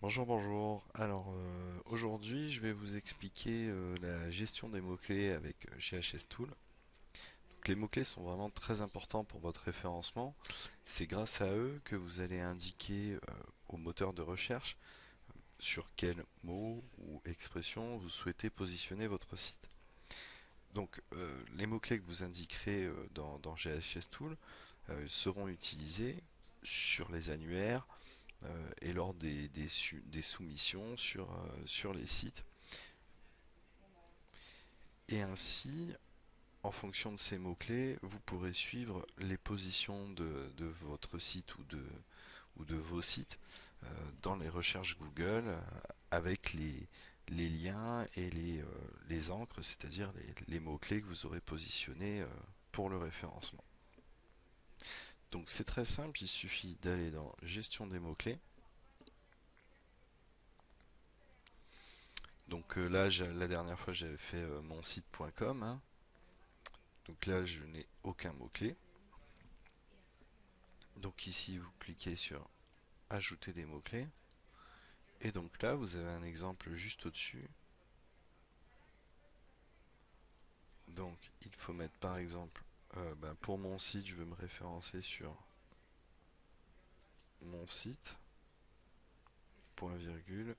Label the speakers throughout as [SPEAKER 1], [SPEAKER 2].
[SPEAKER 1] Bonjour, bonjour. Alors aujourd'hui, je vais vous expliquer la gestion des mots-clés avec GHS Tool. Donc, les mots-clés sont vraiment très importants pour votre référencement. C'est grâce à eux que vous allez indiquer au moteur de recherche sur quel mot ou expression vous souhaitez positionner votre site. Donc les mots-clés que vous indiquerez dans GHS Tool seront utilisés sur les annuaires et lors des soumissions sur les sites. Et ainsi, en fonction de ces mots-clés, vous pourrez suivre les positions de votre site ou de vos sites dans les recherches Google avec les liens et les encres, c'est-à-dire les mots-clés que vous aurez positionnés pour le référencement. Donc c'est très simple, il suffit d'aller dans Gestion des mots-clés. Donc là, la dernière fois, j'avais fait mon site.com, hein. Donc là, je n'ai aucun mot-clé. Donc ici, vous cliquez sur Ajouter des mots-clés. Et donc là, vous avez un exemple juste au-dessus. Donc, il faut mettre par exemple, pour mon site, je veux me référencer sur mon site, point virgule,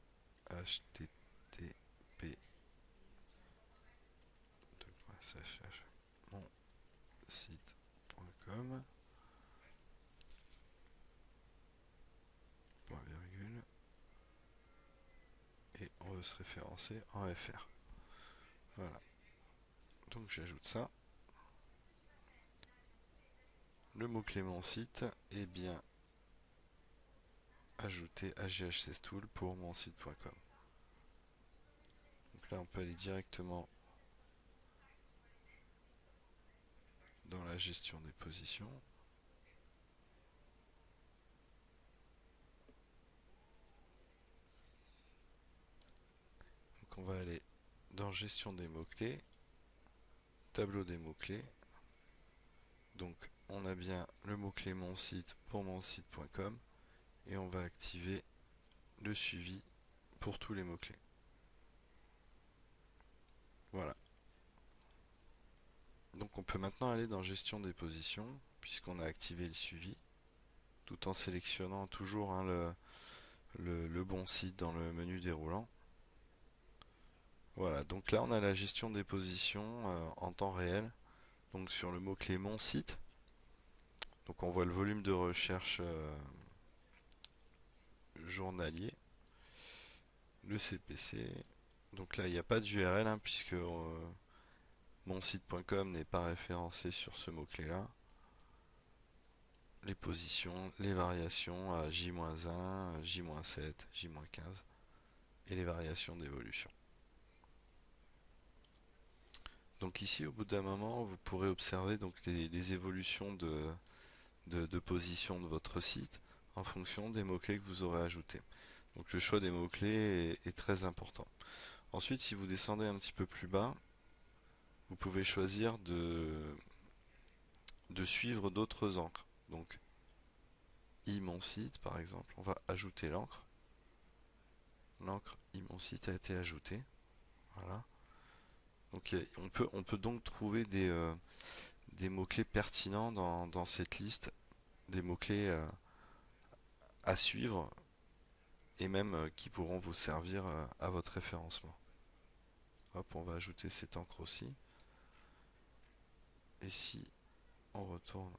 [SPEAKER 1] http mon site.com, point virgule, et on veut se référencer en FR. Voilà. Donc j'ajoute ça. Le mot-clé mon site est bien ajouté à GHS Tool pour mon site.com. Donc là, on peut aller directement dans la gestion des positions. Donc on va aller dans gestion des mots-clés, tableau des mots-clés. Donc on a bien le mot-clé mon site pour mon site.com et on va activer le suivi pour tous les mots-clés. Voilà. Donc on peut maintenant aller dans gestion des positions puisqu'on a activé le suivi tout en sélectionnant toujours hein, le bon site dans le menu déroulant. Voilà, donc là on a la gestion des positions en temps réel. Donc sur le mot-clé mon site, donc on voit le volume de recherche journalier, le CPC. Donc là il n'y a pas d'URL hein, puisque mon site.com n'est pas référencé sur ce mot-clé là. Les positions, les variations à J-1, J-7, J-15 et les variations d'évolution. Donc ici au bout d'un moment vous pourrez observer donc les évolutions de position de votre site en fonction des mots-clés que vous aurez ajoutés. Donc le choix des mots-clés est très important. Ensuite, si vous descendez un petit peu plus bas, vous pouvez choisir de suivre d'autres encres. Donc i mon site par exemple, on va ajouter l'encre. L'encre i mon site a été ajoutée. Voilà. Donc on peut donc trouver des mots-clés pertinents dans cette liste, des mots-clés à suivre et même qui pourront vous servir à votre référencement. Hop, on va ajouter cette encre aussi. Et si on retourne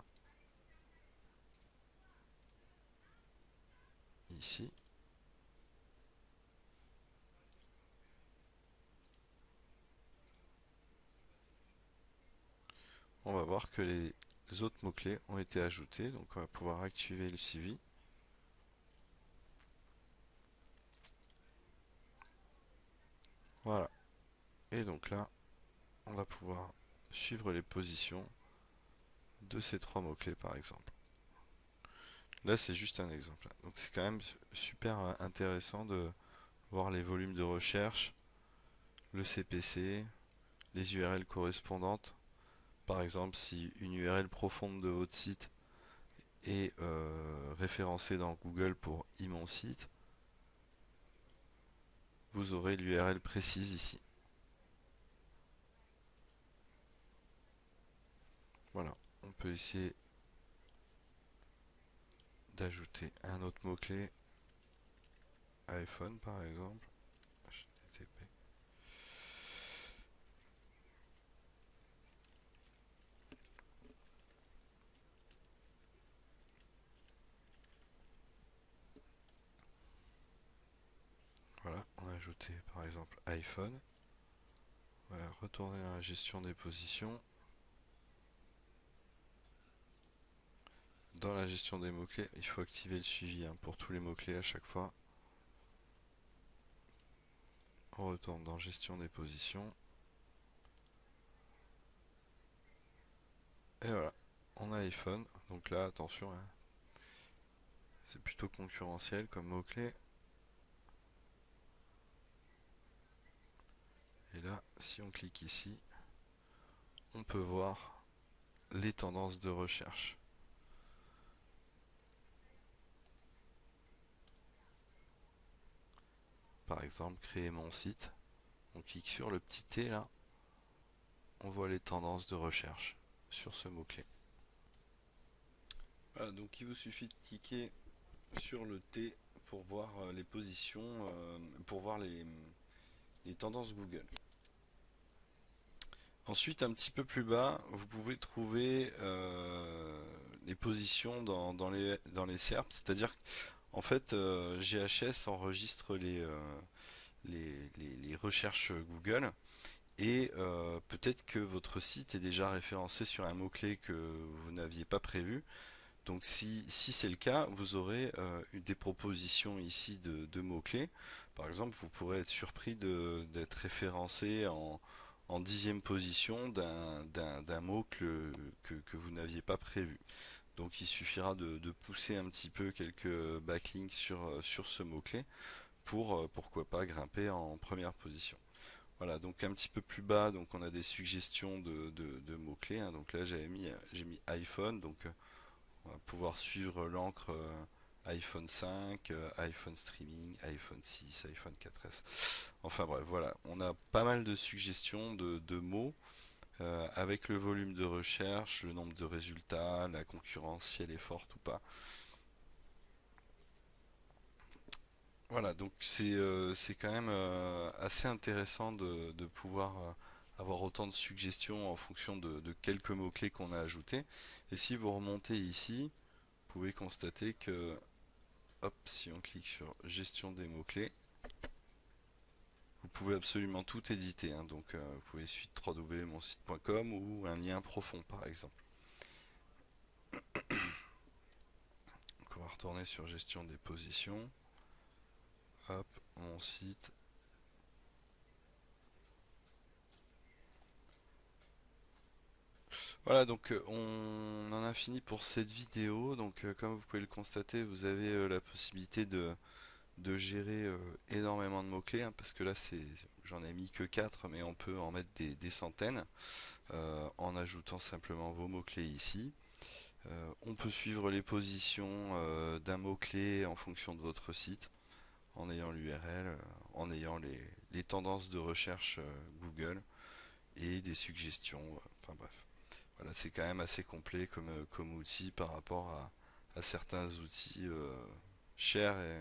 [SPEAKER 1] ici, on va voir que les autres mots-clés ont été ajoutés. Donc on va pouvoir activer le suivi. Voilà. Et donc là, on va pouvoir suivre les positions de ces trois mots-clés par exemple. Là, c'est juste un exemple. Donc c'est quand même super intéressant de voir les volumes de recherche, le CPC, les URL correspondantes. Par exemple, si une URL profonde de votre site est référencée dans Google pour mon site, vous aurez l'URL précise ici. Voilà, on peut essayer d'ajouter un autre mot-clé, iPhone par exemple. HTTP. Voilà, on a ajouté par exemple iPhone. On va retourner dans la gestion des positions. Dans la gestion des mots-clés, il faut activer le suivi hein, pour tous les mots-clés à chaque fois. On retourne dans gestion des positions. Et voilà, on a iPhone. Donc là, attention, hein, c'est plutôt concurrentiel comme mot-clé. Et là, si on clique ici, on peut voir les tendances de recherche. Par exemple, créer mon site. On clique sur le petit T là. On voit les tendances de recherche sur ce mot-clé. Voilà, donc il vous suffit de cliquer sur le T pour voir les positions, pour voir les tendances Google. Ensuite, un petit peu plus bas, vous pouvez trouver les positions dans les SERPs, c'est-à-dire qu'en fait, GHS enregistre les recherches Google et peut-être que votre site est déjà référencé sur un mot-clé que vous n'aviez pas prévu. Donc si c'est le cas, vous aurez des propositions ici de mots-clés. Par exemple, vous pourrez être surpris d'être référencé en 10e position d'un mot que vous n'aviez pas prévu. Donc il suffira de pousser un petit peu quelques backlinks sur ce mot-clé pour pourquoi pas grimper en première position. Voilà, donc un petit peu plus bas, donc on a des suggestions de mots-clés, hein. Donc là j'ai mis iPhone, donc on va pouvoir suivre l'encre iPhone 5, iPhone Streaming, iPhone 6, iPhone 4S. Enfin bref, voilà, on a pas mal de suggestions de mots avec le volume de recherche, le nombre de résultats, la concurrence, si elle est forte ou pas. Voilà, donc c'est quand même assez intéressant de pouvoir avoir autant de suggestions en fonction de quelques mots-clés qu'on a ajoutés. Et si vous remontez ici, vous pouvez constater que, hop, si on clique sur gestion des mots-clés, vous pouvez absolument tout éditer, hein. Donc vous pouvez suivre www.monsite.com ou un lien profond par exemple. Donc on va retourner sur gestion des positions. Hop, mon site. Voilà, donc on en a fini pour cette vidéo. Donc comme vous pouvez le constater, vous avez la possibilité de gérer énormément de mots-clés, hein, parce que là j'en ai mis que 4, mais on peut en mettre des centaines en ajoutant simplement vos mots-clés ici. On peut suivre les positions d'un mot-clé en fonction de votre site, en ayant l'URL, en ayant les tendances de recherche Google et des suggestions. Enfin bref. Voilà, c'est quand même assez complet comme outil par rapport à certains outils chers et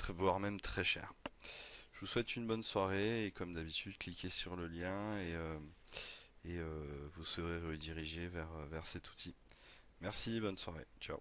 [SPEAKER 1] voire même très chers. Je vous souhaite une bonne soirée et comme d'habitude, cliquez sur le lien et vous serez redirigé vers cet outil. Merci, bonne soirée. Ciao.